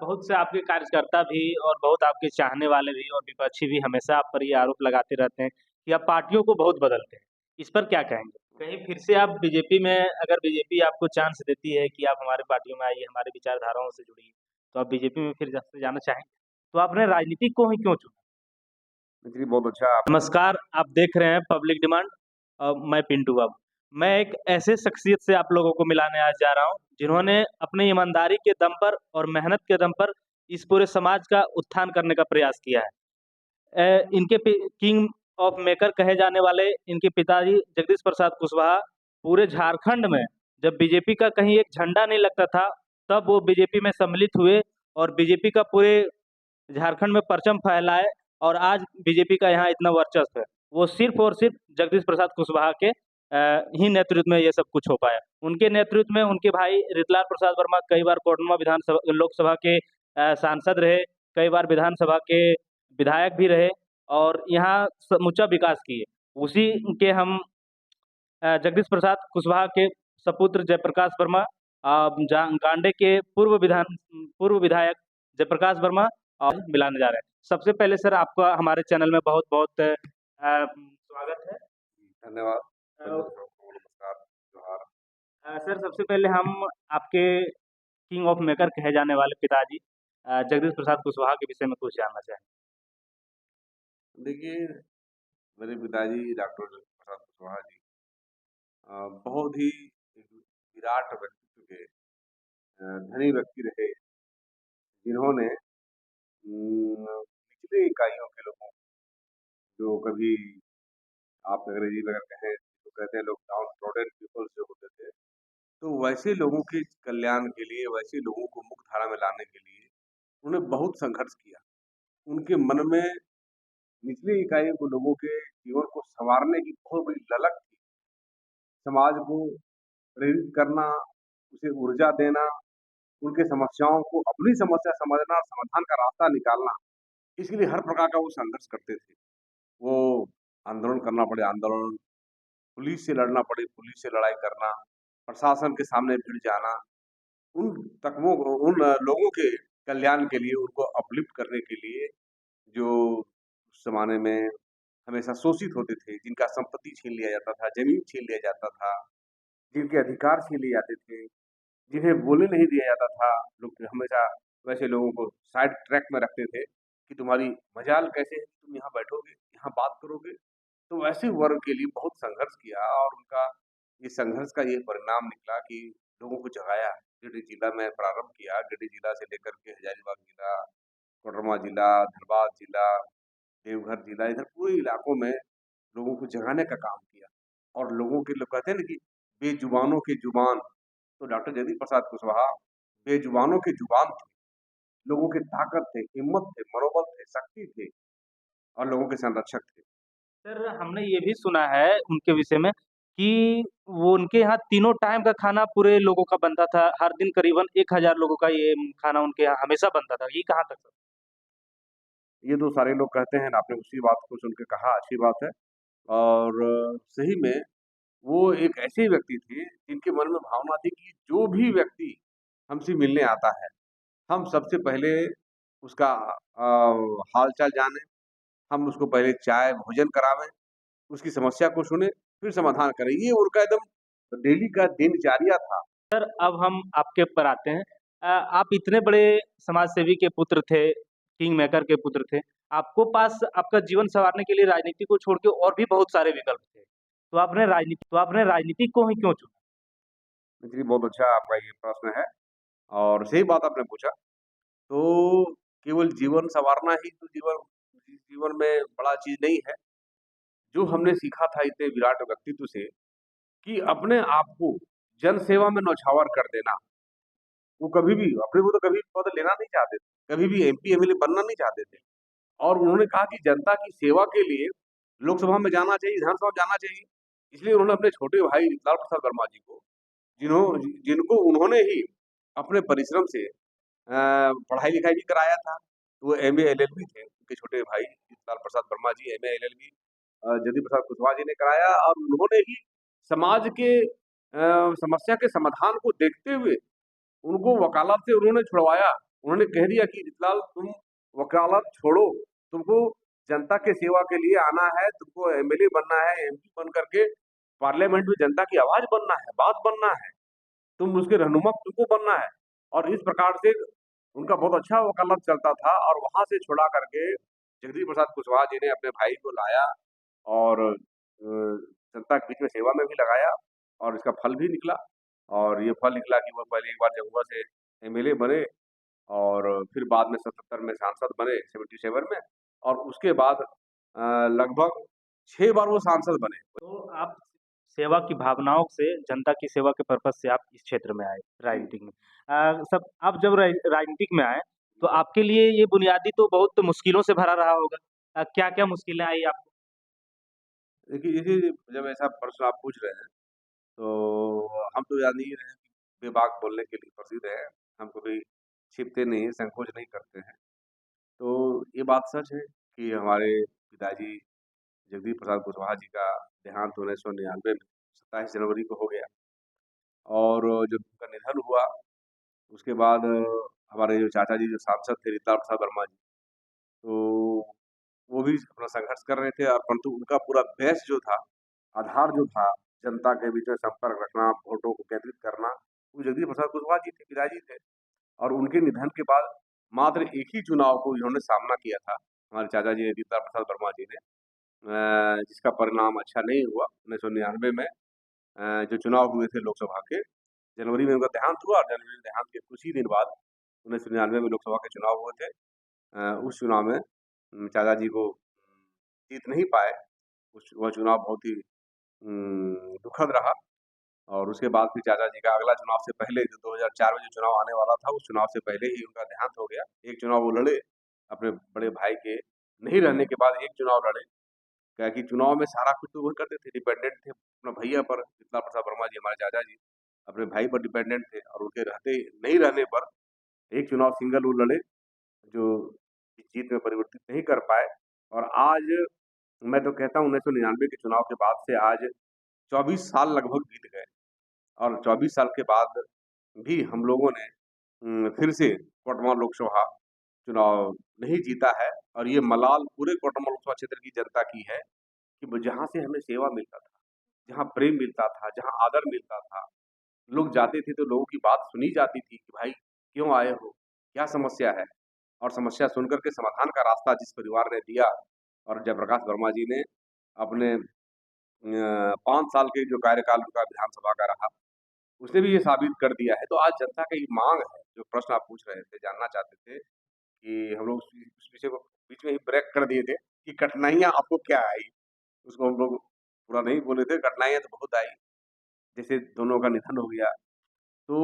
बहुत से आपके कार्यकर्ता भी और बहुत आपके चाहने वाले भी और विपक्षी भी हमेशा आप पर ये आरोप लगाते रहते हैं कि आप पार्टियों को बहुत बदलते हैं। इस पर क्या कहेंगे? कहीं फिर से आप बीजेपी में अगर बीजेपी आपको चांस देती है कि आप हमारे पार्टियों में आइए, हमारी विचारधाराओं से जुड़िए, तो आप बीजेपी में फिर से जाना चाहेंगे? तो आपने राजनीति को ही क्यों चुना? जी, बहुत अच्छा आप नमस्कार, आप देख रहे हैं पब्लिक डिमांड मैं पिंटू बाबू। मैं एक ऐसे शख्सियत से आप लोगों को मिलाने आज जा रहा हूँ, जिन्होंने अपनी ईमानदारी के दम पर और मेहनत के दम पर इस पूरे समाज का उत्थान करने का प्रयास किया है। इनके किंग ऑफ मेकर कहे जाने वाले इनके पिताजी जगदीश प्रसाद कुशवाहा पूरे झारखंड में जब बीजेपी का कहीं एक झंडा नहीं लगता था, तब वो बीजेपी में सम्मिलित हुए और बीजेपी का पूरे झारखंड में परचम फहलाए और आज बीजेपी का यहाँ इतना वर्चस्व है। वो सिर्फ़ और सिर्फ़ जगदीश प्रसाद कुशवाहा के ही नेतृत्व में ये सब कुछ हो पाया। उनके नेतृत्व में उनके भाई रितलाल प्रसाद वर्मा कई बार कोडरमा विधानसभा लोकसभा के सांसद रहे, कई बार विधानसभा के विधायक भी रहे और यहाँ समूचा विकास किए। उसी के हम जगदीश प्रसाद कुशवाहा के सपुत्र जयप्रकाश वर्मा गांडे के पूर्व विधायक जयप्रकाश वर्मा और मिलाने जा रहे हैं। सबसे पहले सर आपका हमारे चैनल में बहुत-बहुत स्वागत है। धन्यवाद। अ, नमस्कार, जोहार। सर सबसे पहले हम आपके किंग ऑफ मेकर कहे जाने वाले पिताजी जगदीश प्रसाद कुशवाहा के विषय में कुछ जानना चाहेंगे। देखिए, मेरे पिताजी डॉक्टर प्रसाद कुशवाहा जी बहुत ही एक विराट व्यक्तित्व के धनी व्यक्ति रहे, जिन्होंने निचली इकाइयों के लोगों जो कभी आप अंग्रेजी में अगर कहें तो कहते हैं लोग डाउन ट्रोडन पीपल्स जो होते थे, तो वैसे लोगों के कल्याण के लिए, वैसे लोगों को मुख्यधारा में लाने के लिए उन्होंने बहुत संघर्ष किया। उनके मन में निचली इकाइयों के लोगों के जीवन को सँवारने की बहुत बड़ी ललक थी। समाज को प्रेरित करना, उसे ऊर्जा देना, उनके समस्याओं को अपनी समस्या समझना और समाधान का रास्ता निकालना, इसके लिए हर प्रकार का वो संघर्ष करते थे। वो आंदोलन करना पड़े आंदोलन, पुलिस से लड़ना पड़े पुलिस से लड़ाई करना, प्रशासन के सामने भिड़ जाना, उन उन लोगों के कल्याण के लिए, उनको अपलिफ्ट करने के लिए जो उस ज़माने में हमेशा शोषित होते थे, जिनका संपत्ति छीन लिया जाता था, ज़मीन छीन लिया जाता था, जिनके अधिकार छीन लिए जाते थे, जिन्हें बोलने नहीं दिया जाता था, लोग हमेशा वैसे लोगों को साइड ट्रैक में रखते थे कि तुम्हारी मजाल कैसे है कि तुम यहाँ बैठोगे, यहाँ बात करोगे। तो वैसे वर्ग के लिए बहुत संघर्ष किया और उनका ये संघर्ष का ये परिणाम निकला कि लोगों को जगाया। गिरिडीह जिला में प्रारंभ किया, गिरिडीह जिला से लेकर के हजारीबाग जिला, कोडरमा जिला, धनबाद जिला, देवघर जिला, इधर पूरे इलाकों में लोगों को जगाने का काम किया और लोगों के लोग कहते हैं ना कि बेजुबानों के जुबान, तो डॉक्टर जगदीश प्रसाद कुशवाहा बेजुबानों के जुबान थे। लोगों की ताकत थे, हिम्मत थे, मनोबल थे, शक्ति थे और लोगों के संरक्षक थे। सर हमने ये भी सुना है उनके विषय में कि वो उनके यहाँ तीनों टाइम का खाना पूरे लोगों का बनता था। हर दिन करीबन 1000 लोगों का ये खाना उनके यहाँ हमेशा बनता था। ये कहाँ तक सर? ये तो सारे लोग कहते हैं, आपने उसी बात को सुन के कहा, अच्छी बात है और सही में वो एक ऐसे व्यक्ति थे जिनके मन में भावना थी कि जो भी व्यक्ति हमसे मिलने आता है, हम सबसे पहले उसका हाल-चाल जानें, हम उसको पहले चाय, भोजन करावें, उसकी समस्या को सुनें, फिर समाधान करें। ये उनका एकदम डेली का दिनचर्या था। सर अब हम आपके ऊपर आते हैं। आप इतने बड़े समाज सेवी के पुत्र थे, किंग मेकर के पुत्र थे। आपको पास आपका जीवन सँवारने के लिए राजनीति को छोड़ के और भी बहुत सारे विकल्प थे। तो आपने राजनीति को ही क्यों चुना? जी, बहुत अच्छा आपका ये प्रश्न है और सही बात आपने पूछा। तो केवल जीवन सँवारना ही तो जीवन में बड़ा चीज़ नहीं है। जो हमने सीखा था इतने विराट व्यक्तित्व से कि अपने आप को जन सेवा में न्यौछावर कर देना। वो कभी भी अपने को तो कभी पद लेना नहीं चाहते थे, कभी भी एमपी, एमएलए बनना नहीं चाहते थे और उन्होंने कहा कि जनता की सेवा के लिए लोकसभा में जाना चाहिए, विधानसभा में जाना चाहिए। इसलिए उन्होंने अपने छोटे भाई लाल प्रसाद वर्मा जी को जिनको उन्होंने ही अपने परिश्रम से पढ़ाई-लिखाई भी कराया था। वो एमए, एलएलबी थे, उनके छोटे भाई लाल प्रसाद वर्मा जी एमए, एलएलबी जगदीश प्रसाद कुशवाहा जी ने कराया और उन्होंने ही समाज के समस्या के समाधान को देखते हुए उनको वकालत से उन्होंने छुड़वाया उन्होंने कह दिया कि जीतलाल तुम वकालत छोड़ो, तुमको जनता के सेवा के लिए आना है, तुमको एमएलए बनना है, एमपी बन करके पार्लियामेंट में जनता की आवाज़ बनना है, बात बनना है, तुम उसके रहनुमा तुमको बनना है। और इस प्रकार से उनका बहुत अच्छा वकालत चलता था और वहाँ से छुड़ा करके जगदीश प्रसाद कुशवाहा जी ने अपने भाई को लाया और जनता के बीच में सेवा में भी लगाया और इसका फल भी निकला। और ये फल निकला कि वो पहले एक बार झाबुआ से एमएलए बने और फिर बाद में 77 में सांसद बने 77 में और उसके बाद लगभग 6 बार वो सांसद बने। तो आप सेवा की भावनाओं से, जनता की सेवा के पर्पज़ से आप इस क्षेत्र में आए, जी। राजनीतिक में। सब आप जब राजनीतिक में आए, तो आपके लिए ये बुनियादी तो बहुत मुश्किलों से भरा रहा होगा। क्या-क्या मुश्किलें आई आपको? देखिए, ये जब ऐसा प्रश्न आप पूछ रहे हैं, तो हम तो जान ही रहे हैं कि बेबाक बोलने के लिए प्रसिद्ध हैं। हम कभी छिपते नहीं हैं, संकोच नहीं करते हैं। तो ये बात सच है कि हमारे पिताजी जगदीश प्रसाद कुशवाहा जी का देहांत 1999 में 27 जनवरी को हो गया और जब उनका निधन हुआ, उसके बाद हमारे जो चाचा जी जो सांसद थे रीता प्रसाद वर्मा जी, तो वो भी अपना संघर्ष कर रहे थे और परंतु उनका पूरा बेस जो था, आधार जो था, जनता के बीच में संपर्क रखना, वोटों को केंद्रित करना, वो जगदीश प्रसाद कुशवाहा जी थे, पिताजी थे। और उनके निधन के बाद मात्र एक ही चुनाव को इन्होंने सामना किया था, हमारे चाचा जी रीता प्रसाद वर्मा जी ने जिसका परिणाम अच्छा नहीं हुआ। 1999 में जो चुनाव हुए थे लोकसभा के, जनवरी में उनका देहांत हुआ और जनवरी में देहांत के कुछ ही दिन बाद 1999 में लोकसभा के चुनाव हुए थे। उस चुनाव में चाचा जी को जीत नहीं पाए। उस वह चुनाव बहुत ही दुखद रहा और उसके बाद फिर चाचा जी का अगला चुनाव से पहले जो 2004 में जो चुनाव आने वाला था, उस चुनाव से पहले ही उनका देहांत हो गया। एक चुनाव वो लड़े, अपने बड़े भाई के नहीं रहने के बाद एक चुनाव लड़े। क्या है कि चुनाव में सारा कुछ तो वही करते थे, डिपेंडेंट थे अपना भैया पर, शीतला प्रसाद वर्मा जी हमारे चाचा जी, अपने भाई पर डिपेंडेंट थे और उनके रहते नहीं रहने पर एक चुनाव सिंगल वो लड़े, जो जीत में परिवर्तित नहीं कर पाए और आज मैं तो कहता हूँ 1999 के चुनाव के बाद से आज 24 साल लगभग बीत गए और 24 साल के बाद भी हम लोगों ने फिर से कोटमा लोकसभा चुनाव नहीं जीता है और ये मलाल पूरे कोटरमा लोकसभा क्षेत्र की जनता की है कि ब जहाँ से हमें सेवा मिलता था, जहाँ प्रेम मिलता था, जहाँ आदर मिलता था, लोग जाते थे तो लोगों की बात सुनी जाती थी कि भाई क्यों आए हो? क्या समस्या है? और समस्या सुन कर के समाधान का रास्ता जिस परिवार ने दिया और जयप्रकाश वर्मा जी ने अपने 5 साल के जो कार्यकाल उनका विधानसभा का रहा, उसने भी ये साबित कर दिया है। तो आज जनता की माँग है, जो प्रश्न आप पूछ रहे थे, जानना चाहते थे कि हम लोग उस विषय को बीच में ही ब्रेक कर दिए थे कि कठिनाइयाँ आपको क्या आई? उसको हम लोग पूरा नहीं बोले थे, कठिनाइयाँ तो बहुत आई। जैसे दोनों का निधन हो गया, तो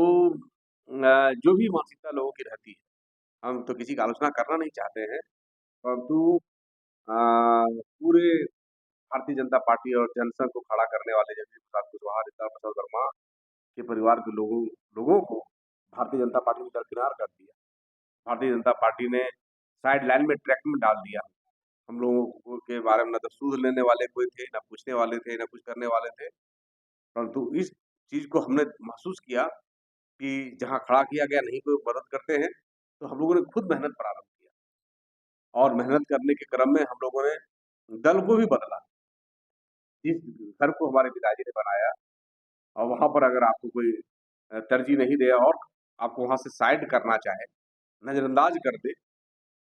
जो भी मानसिकता लोगों की रहती है, हम तो किसी की आलोचना करना नहीं चाहते हैं, परंतु अ, पूरे भारतीय जनता पार्टी और जनसंघ को खड़ा करने वाले जगदीश प्रसाद कुशवाहा, रीता प्रसाद वर्मा के परिवार के लोगों लोगों को भारतीय जनता पार्टी ने दरकिनार कर दिया। भारतीय जनता पार्टी ने साइड लाइन में ट्रैक में डाल दिया। हम लोगों को के बारे में ना तो सूद लेने वाले कोई थे, ना पूछने वाले थे, ना कुछ करने वाले थे। परंतु इस चीज़ को हमने महसूस किया कि जहाँ खड़ा किया गया नहीं कोई मदद करते हैं, तो हम लोगों ने खुद मेहनत प्रारंभ किया और मेहनत करने के क्रम में हम लोगों ने दल को भी बदला। जिस घर को हमारे पिताजी ने बनाया और वहाँ पर अगर आपको कोई तरजीह नहीं दे और आपको वहाँ से साइड करना चाहे, नज़रअंदाज कर दे,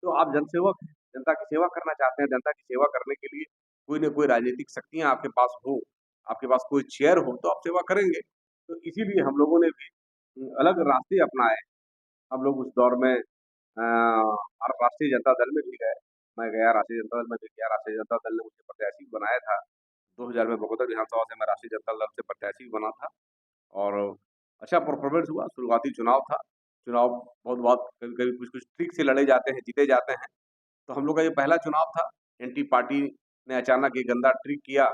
तो आप जनसेवक हैं, जनता की सेवा करना चाहते हैं, जनता की सेवा करने के लिए कोई न कोई राजनीतिक शक्तियाँ आपके पास हो, आपके पास कोई चेयर हो, तो आप सेवा करेंगे। तो इसीलिए हम लोगों ने भी अलग रास्ते अपनाए। हम लोग उस दौर में और राष्ट्रीय जनता दल में भी गए। मैं गया राष्ट्रीय जनता दल में भी गया, राष्ट्रीय जनता दल ने मुझे प्रत्याशी बनाया था। 2000 में बगोदर विधानसभा से मैं राष्ट्रीय जनता दल से प्रत्याशी बना था और अच्छा परफॉर्मेंस हुआ, शुरुआती चुनाव था। चुनाव बहुत कभी-कभी कुछ-कुछ ट्रिक से लड़े जाते हैं, जीते जाते हैं। तो हम लोग का ये पहला चुनाव था। एंटी पार्टी ने अचानक ये गंदा ट्रिक किया,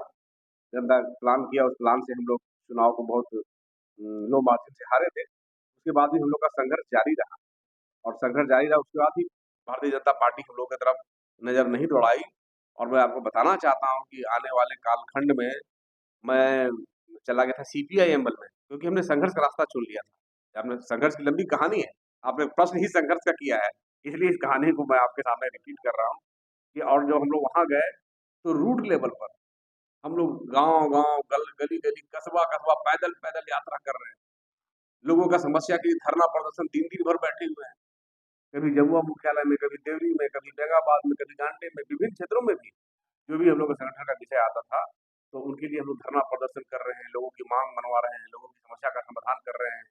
गंदा प्लान किया, उस प्लान से हम लोग चुनाव को बहुत लो मार्जिन से हारे थे। उसके बाद भी हम लोग का संघर्ष जारी रहा और संघर्ष जारी रहा उसके बाद भी भारतीय जनता पार्टी हम लोगों की तरफ नज़र नहीं दौड़ाई और मैं आपको बताना चाहता हूँ कि आने वाले कालखंड में मैं चला गया था सीपीआई एमएल में क्योंकि हमने संघर्ष का रास्ता चुन लिया था। आपने संघर्ष की लंबी कहानी है। आपने प्रश्न ही संघर्ष का किया है, इसलिए इस कहानी को मैं आपके सामने रिपीट कर रहा हूँ कि और जब हम लोग वहाँ गए, तो रूट लेवल पर हम लोग गाँव-गाँव, गली-गली, कस्बा-कस्बा पैदल-पैदल यात्रा कर रहे हैं। लोगों का समस्या के लिए धरना प्रदर्शन 3 दिन भर बैठे हुए हैं। कभी जमुआ मुख्यालय में, कभी देवरी में, कभी बेगाबाद में, कभी गांधी में, विभिन्न क्षेत्रों में भी, जो भी हम लोग का संगठन का विषय आता था, तो उनके लिए हम लोग धरना प्रदर्शन कर रहे हैं, लोगों की माँग मनवा रहे हैं, लोगों की समस्या का समाधान कर रहे हैं,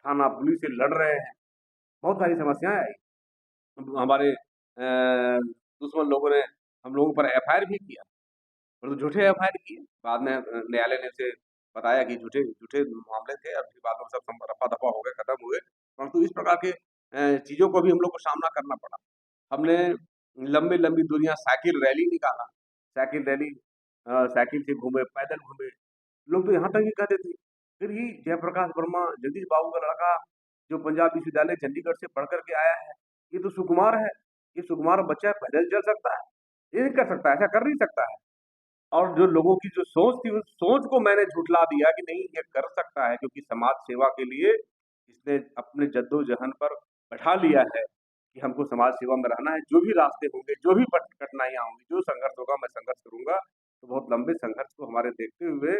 थाना पुलिस से लड़ रहे हैं, बहुत सारी समस्याएँ आई। हमारे दुश्मन लोगों ने हम लोगों पर एफआईआर भी किया, परंतु झूठे एफआईआर किए। बाद में न्यायालय ने उसे बताया कि झूठे झूठे मामले थे और फिर बाद में सब रफ़ा-दफ़ा हो गए, खत्म हुए। परंतु इस प्रकार के चीज़ों को भी हम लोग को सामना करना पड़ा। हमने लंबी-लंबी दूरियाँ साइकिल रैली निकाला, साइकिल रैली साइकिल से घूमे, पैदल घूमे। लोग तो यहाँ तक भी कहते थे, फिर ये जयप्रकाश वर्मा, जगदीश बाबू का लड़का, जो पंजाब विश्वविद्यालय चंडीगढ़ से पढ़ कर के आया है, ये तो सुकुमार है, ये सुकुमार बच्चा पैदल चल सकता है, ये नहीं कर सकता, ऐसा कर नहीं सकता है। और जो लोगों की जो सोच थी, उस सोच को मैंने झुठला दिया कि नहीं ये कर सकता है क्योंकि समाज सेवा के लिए इसने अपने जद्दोजहद पर बैठा लिया है कि हमको समाज सेवा में रहना है, जो भी रास्ते होंगे, जो भी कठिनाइयाँ होंगी, जो संघर्ष होगा मैं संघर्ष करूँगा। तो बहुत लंबे संघर्ष को हमारे देखते हुए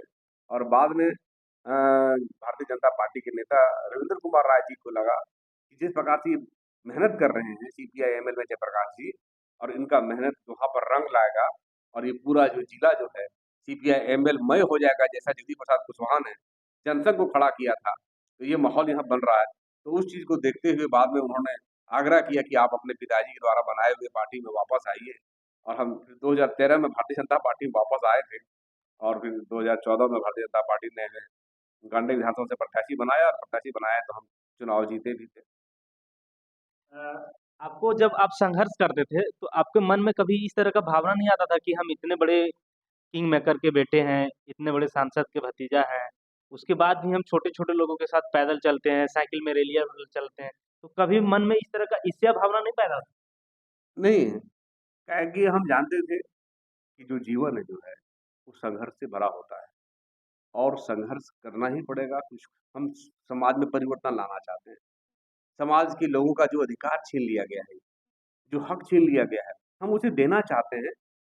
और बाद में भारतीय जनता पार्टी के नेता रविंद्र कुमार राय जी को लगा कि जिस प्रकार से ये मेहनत कर रहे हैं सीपीआई एमएल में जयप्रकाश जी और इनका मेहनत वहाँ पर रंग लाएगा और ये पूरा जो जिला जो है सीपीआई एमएल मय हो जाएगा जैसा जगदीश प्रसाद कुशवाहा ने जनसंघ को खड़ा किया था, तो ये माहौल यहाँ बन रहा है। तो उस चीज़ को देखते हुए बाद में उन्होंने आग्रह किया कि आप अपने पिताजी के द्वारा बनाए हुए पार्टी में वापस आइए और हम फिर 2013 में भारतीय जनता पार्टी में वापस आए थे और फिर 2014 में भारतीय जनता पार्टी ने गंडे विधानसभा से प्रत्याशी बनाया और प्रत्याशी बनाया तो हम चुनाव जीते भी थे। अ, आपको जब आप संघर्ष करते थे, तो आपके मन में कभी इस तरह का भावना नहीं आता था कि हम इतने बड़े किंग मेकर के बेटे हैं, इतने बड़े सांसद के भतीजा हैं, उसके बाद भी हम छोटे-छोटे लोगों के साथ पैदल चलते हैं, साइकिल में रैलियाँ चलते हैं, तो कभी मन में इस तरह का ईर्ष्या भावना नहीं पैदा होती? नहीं, क्या है कि हम जानते थे कि जो जीवन है जो है, वो संघर्ष से भरा होता है और संघर्ष करना ही पड़ेगा। कुछ हम समाज में परिवर्तन लाना चाहते हैं। समाज के लोगों का जो अधिकार छीन लिया गया है, जो हक छीन लिया गया है, हम उसे देना चाहते हैं,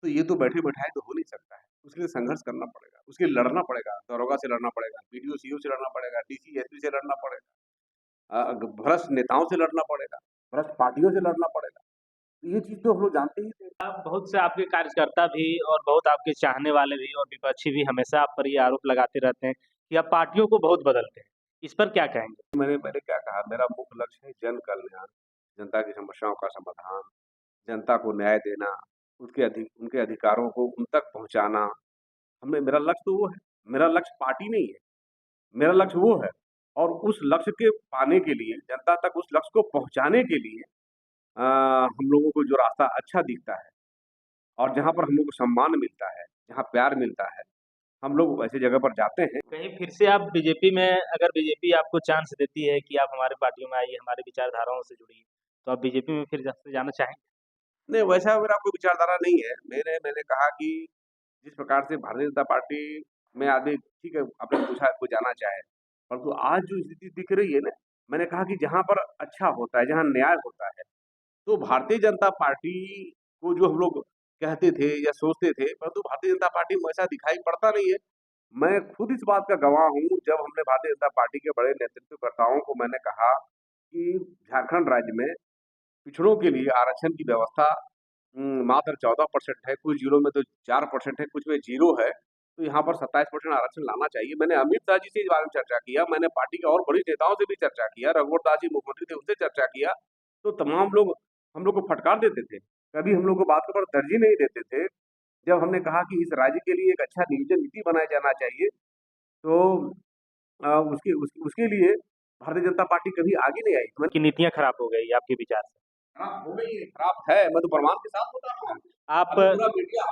तो ये तो बैठे-बैठाए तो हो नहीं सकता है। उसके लिए संघर्ष करना पड़ेगा, उसके लिए लड़ना पड़ेगा, दारोगा से लड़ना पड़ेगा, बीडीओ, सीओ से लड़ना पड़ेगा, डीसी, एसपी से लड़ना पड़ेगा। भ्रष्ट नेताओं से लड़ना पड़ेगा, भ्रष्ट पार्टियों से लड़ना पड़ेगा। तो ये चीज़ तो हम लोग जानते ही थे। बहुत से आपके कार्यकर्ता भी और बहुत आपके चाहने वाले भी और विपक्षी भी हमेशा आप पर ये आरोप लगाते रहते हैं कि आप पार्टियों को बहुत बदलते हैं। इस पर क्या कहेंगे? मैंने क्या कहा, मेरा मुख्य लक्ष्य है जन कल्याण, जनता की समस्याओं का समाधान, जनता को न्याय देना, उनके अधिकारों को उन तक पहुँचाना। हमने मेरा लक्ष्य तो वो है, मेरा लक्ष्य पार्टी नहीं है, मेरा लक्ष्य वो है और उस लक्ष्य के पाने के लिए, जनता तक उस लक्ष्य को पहुँचाने के लिए हम लोगों को जो रास्ता अच्छा दिखता है और जहाँ पर हम लोग को सम्मान मिलता है, जहाँ प्यार मिलता है, हम लोग ऐसी जगह पर जाते हैं। कहीं फिर से आप बीजेपी में अगर बीजेपी आपको चांस देती है कि आप हमारे पार्टियों में आइए, हमारी विचारधाराओं से जुड़िए, तो आप बीजेपी में फिर से जाना चाहेंगे? नहीं, वैसा मेरा कोई विचारधारा नहीं है। मैंने कहा कि जिस प्रकार से भारतीय जनता पार्टी में आदमी ठीक है, आपने पूछा कोई जाना चाहे, परंतु आज जो स्थिति दिख रही है ना, मैंने कहा कि जहाँ पर अच्छा होता है, जहाँ न्याय होता है, तो भारतीय जनता पार्टी को जो हम लोग कहते थे या सोचते थे, परंतु भारतीय जनता पार्टी में ऐसा दिखाई पड़ता नहीं है। मैं खुद इस बात का गवाह हूँ, जब हमने भारतीय जनता पार्टी के बड़े नेतृत्वकर्ताओं को मैंने कहा कि झारखंड राज्य में पिछड़ों के लिए आरक्षण की व्यवस्था मात्र 14% है, कुछ जिलों में तो 4% है, कुछ में 0 है, तो यहाँ पर 27% आरक्षण लाना चाहिए। मैंने अमित शाह जी से इस बारे में चर्चा किया, मैंने पार्टी के और वरिष्ठ नेताओं से भी चर्चा किया, रघुवर दास जी मुख्यमंत्री थे, उनसे चर्चा किया, तो तमाम लोग हम लोग को फटकार देते थे। कभी हम लोग को बात पर तरजीह नहीं देते थे। जब हमने कहा कि इस राज्य के लिए एक अच्छा नियोजन नीति बनाया जाना चाहिए, तो उसके लिए भारतीय जनता पार्टी कभी आगे नहीं आई। तो कि नीतियाँ खराब हो गई आपके विचार से। खराब हो गई है, खराब है, मैं तो प्रमाण के साथ बता रहा हूँ। आप अभी पूरा मीडिया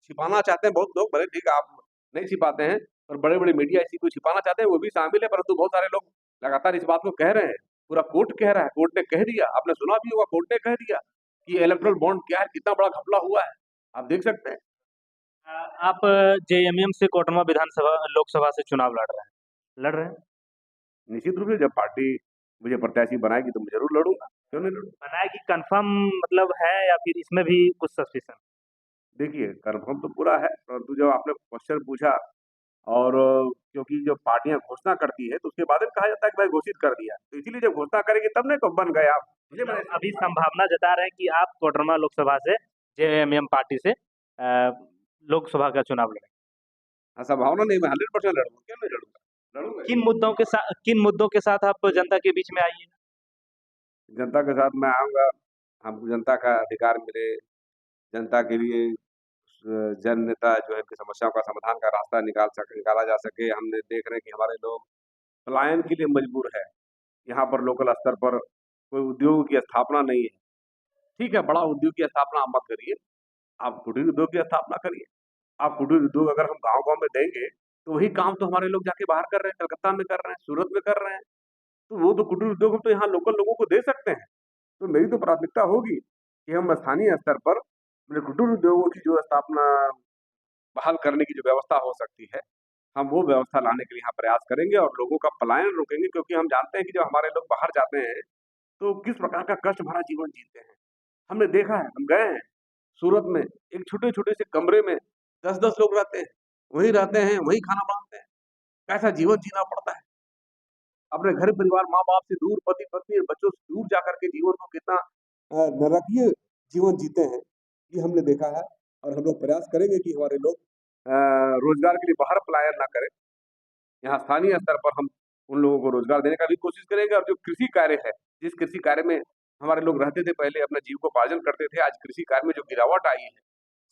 छिपाना चाहते हैं बहुत लोग, भले ठीक है आप नहीं छिपाते हैं, पर बड़े-बड़े मीडिया इसी को छिपाना चाहते हैं, वो भी शामिल है, परंतु बहुत सारे लोग लगातार इस बात को कह रहे हैं। पूरा कोर्ट कह रहा है, कोर्ट ने कह दिया, आपने सुना भी होगा कोर्ट ने कह दिया कि इलेक्टोरल बॉन्ड क्या है, कितना बड़ा घपला हुआ है। आप देख सकते हैं। अ, आप जेएमएम से कोटरमा विधानसभा लोकसभा से चुनाव लड़ रहे हैं। लड़ रहे हैं? निश्चित रूप से जब पार्टी मुझे प्रत्याशी बनाएगी तो मैं ज़रूर लड़ूँगा, क्यों नहीं लड़ूँगा? बनाएगी कन्फर्म मतलब है या फिर इसमें भी कुछ सस्पिशन? देखिए, कन्फर्म तो पूरा है, परंतु जब आपने क्वेश्चन पूछा और क्योंकि जब पार्टियाँ घोषणा करती है, तो उसके बाद में कहा जाता है कि भाई घोषित कर दिया। तो इसीलिए जब घोषणा करेंगे तब ना कब बन गए आप। इसलिए मैंने मतलब अभी संभावना जता रहे हैं कि आप कोडरमा लोकसभा से जेएमएम पार्टी से लोकसभा का चुनाव लड़ेंगे। हाँ, संभावना नहीं, मैं 100% लड़ूँगा, क्यों नहीं लड़ूँगा? लड़ूँगा ही। किन मुद्दों के साथ आप जनता के बीच में आइए? जनता के साथ मैं आऊँगा, हमको जनता का अधिकार मिले, जनता के लिए जन नेता जो है इनकी समस्याओं का समाधान का रास्ता निकाला जा सके। हमने देख रहे हैं कि हमारे लोग पलायन के लिए मजबूर है। यहाँ पर लोकल स्तर पर कोई उद्योग की स्थापना नहीं है। ठीक है, बड़ा उद्योग की स्थापना आप मत करिए, आप कुटीर उद्योग की स्थापना करिए। आप कुटीर उद्योग अगर हम गाँव-गाँव में देंगे, तो वही काम तो हमारे लोग जाके बाहर कर रहे हैं, कलकत्ता में कर रहे हैं, सूरत में कर रहे हैं। तो वो तो कुटीर उद्योग हम तो यहाँ लोकल लोगों को दे सकते हैं। तो मेरी तो प्राथमिकता होगी कि हम स्थानीय स्तर पर अपने कुटीर उद्योगों की जो स्थापना बहाल करने की जो व्यवस्था हो सकती है, हम वो व्यवस्था लाने के लिए यहाँ प्रयास करेंगे और लोगों का पलायन रोकेंगे, क्योंकि हम जानते हैं कि जब हमारे लोग बाहर जाते हैं, तो किस प्रकार का कष्ट भरा जीवन जीते हैं। हमने देखा है, हम गए हैं, सूरत में एक छोटे-छोटे से कमरे में 10-10 लोग रहते हैं, वहीं रहते हैं, वहीं खाना बनाते हैं। कैसा जीवन जीना पड़ता है। अपने घर परिवार, माँ-बाप से दूर, पति-पत्नी और बच्चों से दूर जाकर के जीवन को कितना नरकीय जीवन जीते हैं, ये हमने देखा है और हम लोग प्रयास करेंगे कि हमारे लोग रोज़गार के लिए बाहर पलायन ना करें। यहाँ स्थानीय स्तर पर हम उन लोगों को रोज़गार देने का भी कोशिश करेंगे और जो कृषि कार्य है, जिस कृषि कार्य में हमारे लोग रहते थे पहले, अपना जीविकोपार्जन करते थे, आज कृषि कार्य में जो गिरावट आई है,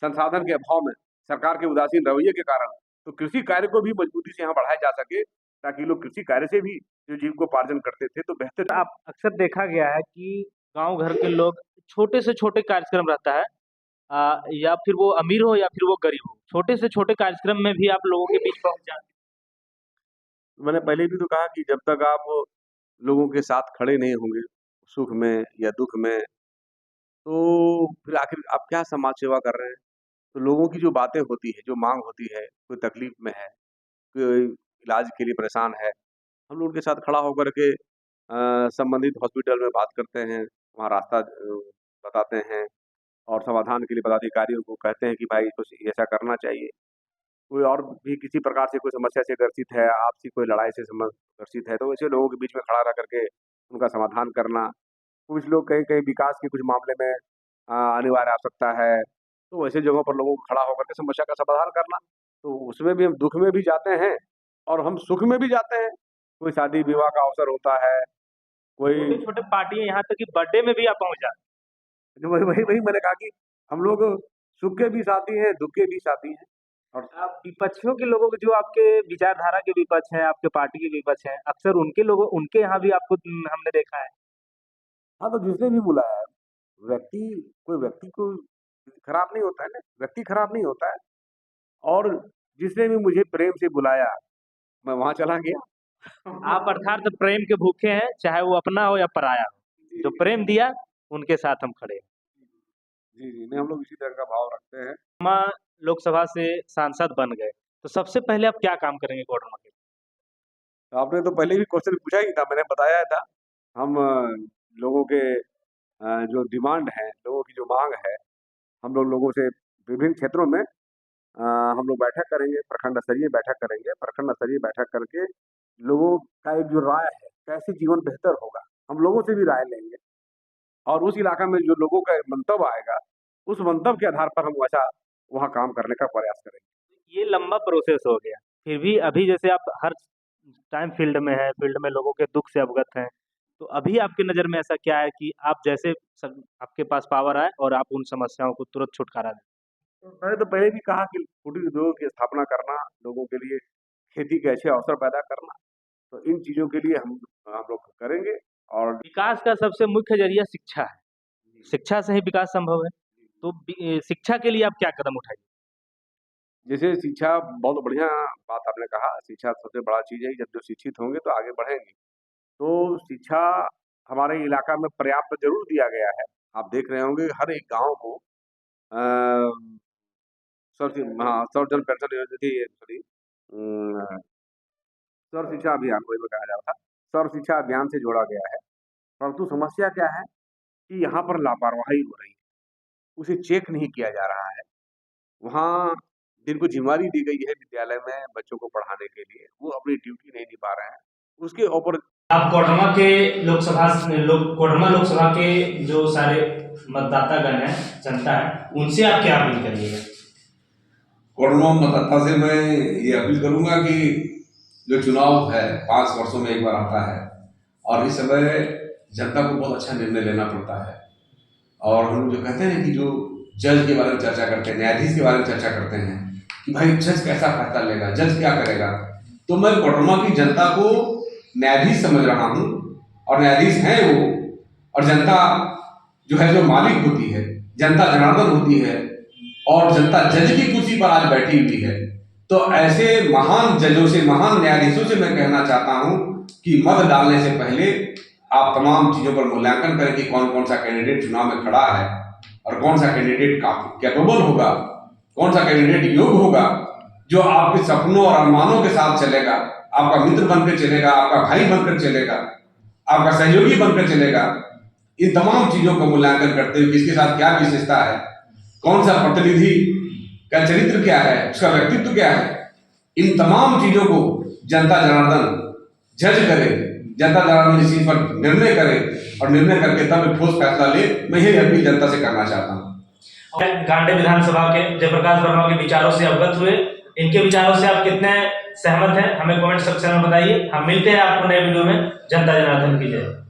संसाधन के अभाव में, सरकार के उदासीन रवैये के कारण, तो कृषि कार्य को भी मजबूती से यहाँ बढ़ाया जा सके, ताकि लोग कृषि कार्य से भी जो जीविकोपार्जन करते थे, तो बेहतर आप अक्सर देखा गया है कि गाँव घर के लोग छोटे से छोटे कार्यक्रम रहता है या फिर वो अमीर हो या फिर वो गरीब हो, छोटे से छोटे कार्यक्रम में भी आप लोगों के बीच पहुँच जाते हैं। मैंने पहले भी तो कहा कि जब तक आप लोगों के साथ खड़े नहीं होंगे, सुख में या दुःख में, तो फिर आखिर आप क्या समाज सेवा कर रहे हैं? तो लोगों की जो बातें होती है, जो माँग होती है, कोई तकलीफ में है, कोई इलाज के लिए परेशान है, हम लोग उनके साथ खड़ा होकर के संबंधित हॉस्पिटल में बात करते हैं, वहाँ रास्ता बताते हैं और समाधान के लिए पदाधिकारियों को कहते हैं कि भाई कुछ ऐसा करना चाहिए। कोई और भी किसी प्रकार से कोई समस्या से ग्रसित है, आपसी कोई लड़ाई से ग्रसित है, तो ऐसे लोगों के बीच में खड़ा रह करके उनका समाधान करना। कुछ लोग कहीं-कहीं विकास के कुछ मामले में अनिवार्य आवश्यकता है, तो वैसे जगहों पर लोगों को खड़ा होकर के समस्या का समाधान करना। तो उसमें भी हम दुःख में भी जाते हैं और हम सुख में भी जाते हैं। कोई शादी-विवाह का अवसर होता है, कोई छोटे-छोटे पार्टियाँ यहाँ तक कि बर्थडे में भी आप पहुँच जाते जो वही वही वही मैंने कहा कि हम लोग सुख के भी साथी हैं, दुःख के भी साथी हैं और हैं। आप विपक्षियों के लोगों को जो आपके विचारधारा के विपक्ष हैं, आपके पार्टी के विपक्ष हैं, अक्सर उनके यहाँ भी आपको हमने देखा है। हाँ, तो जिसने भी बुलाया है, व्यक्ति कोई व्यक्ति को खराब नहीं होता है ना, व्यक्ति खराब नहीं होता है और जिसने भी मुझे प्रेम से बुलाया, मैं वहाँ चला गया। आप अर्थात प्रेम के भूखे हैं, चाहे वो अपना हो या पराया हो। जो जी, प्रेम दिया, उनके साथ हम खड़े हैं। जी, जी, नहीं हम लोग इसी तरह का भाव रखते हैं। हम लोकसभा से सांसद बन गए, तो सबसे पहले आप क्या काम करेंगे कोडरमा के लिए? आपने तो पहले भी क्वेश्चन पूछा ही था, मैंने बताया था, हम लोगों के जो डिमांड है, लोगों की जो माँग है, हम लोग लोगों से विभिन्न क्षेत्रों में हम लोग बैठक करेंगे, प्रखंड स्तरीय बैठक करेंगे, प्रखंड स्तरीय बैठक करके लोगों का एक जो राय है, कैसे जीवन बेहतर होगा, हम लोगों से भी राय लेंगे और उस इलाका में जो लोगों का मंतव्य आएगा, उस मंतव्य के आधार पर हम वैसा वहाँ काम करने का प्रयास करेंगे। ये लंबा प्रोसेस हो गया, फिर भी अभी जैसे आप हर टाइम फील्ड में हैं, फील्ड में लोगों के दुःख से अवगत हैं, तो अभी आपकी नज़र में ऐसा क्या है कि आप जैसे आपके पास पावर आए और आप उन समस्याओं को तुरंत छुटकारा दें? तो मैंने तो पहले भी कहा कि कुटीर उद्योग की स्थापना करना, लोगों के लिए खेती के अच्छे अवसर पैदा करना, तो इन चीज़ों के लिए हम लोग करेंगे और विकास का सबसे मुख्य ज़रिया शिक्षा है, शिक्षा से ही विकास संभव है, तो शिक्षा के लिए आप क्या कदम उठाएँगे? जैसे शिक्षा बहुत बढ़िया बात आपने कहा, शिक्षा सबसे बड़ा चीज़ है, जब जो शिक्षित होंगे तो आगे बढ़ेंगे। तो शिक्षा हमारे इलाका में पर्याप्त ज़रूर दिया गया है। आप देख रहे होंगे हर एक गाँव को सर्वजन पेंशन योजना थी सॉरी सर्व शिक्षा अभियान वही मैं कहना चाह रहा था। सर्व शिक्षा अभियान से जोड़ा गया है। परंतु समस्या क्या है कि यहाँ पर लापरवाही हो रही है, उसे चेक नहीं किया जा रहा है। वहाँ जिनको ज़िम्मेवारी दी गई है विद्यालय में बच्चों को पढ़ाने के लिए, वो अपनी ड्यूटी नहीं निभा रहे हैं। उसके ऊपर आप कोडरमा लोकसभा के जो सारे मतदातागण हैं, जनता है, उनसे आप क्या अपील करिएगा? कोडरमा मतदाता से मैं ये अपील करूंगा कि जो चुनाव है 5 वर्षों में एक बार आता है और इस समय जनता को बहुत अच्छा निर्णय लेना पड़ता है। और हम जो कहते हैं कि जो जज के बारे में चर्चा करते हैं, न्यायाधीश के बारे में चर्चा करते हैं कि भाई जज कैसा फैसला लेगा, जज क्या करेगा, तो मैं कोडरमा की जनता को न्यायाधीश समझ रहा हूँ और न्यायाधीश हैं वो, और जनता जो है जो मालिक होती है, जनता जनार्दन होती है और जनता जज की कुर्सी पर आज बैठी हुई है। तो ऐसे महान जजों से, महान न्यायाधीशों से मैं कहना चाहता हूं कि मत डालने से पहले आप तमाम चीजों पर मूल्यांकन करें कि कौन कौन सा कैंडिडेट चुनाव में खड़ा है और कौन सा कैंडिडेट कैपेबल होगा, कौन सा कैंडिडेट योग्य होगा, जो आपके सपनों और अरमानों के साथ चलेगा, आपका मित्र बनकर चलेगा, आपका भाई बनकर चलेगा, आपका सहयोगी बनकर चलेगा। इन तमाम चीजों का मूल्यांकन करते हुए किसके साथ क्या विशेषता है, कौन सा प्रतिनिधि का चरित्र क्या है, उसका व्यक्तित्व क्या है, इन तमाम चीजों को जनता जनार्दन जज करे, जनता जनार्दन इस चीज पर निर्णय करे और निर्णय करके तब ठोस फैसला ले। मैं यही अपील जनता से करना चाहता हूँ। गांडे विधानसभा के जयप्रकाश वर्मा के विचारों से अवगत हुए, इनके विचारों से आप कितने सहमत हैं हमें कमेंट सेक्शन में बताइए। हम मिलते हैं आपको नए वीडियो में। जनता जनार्दन की जय।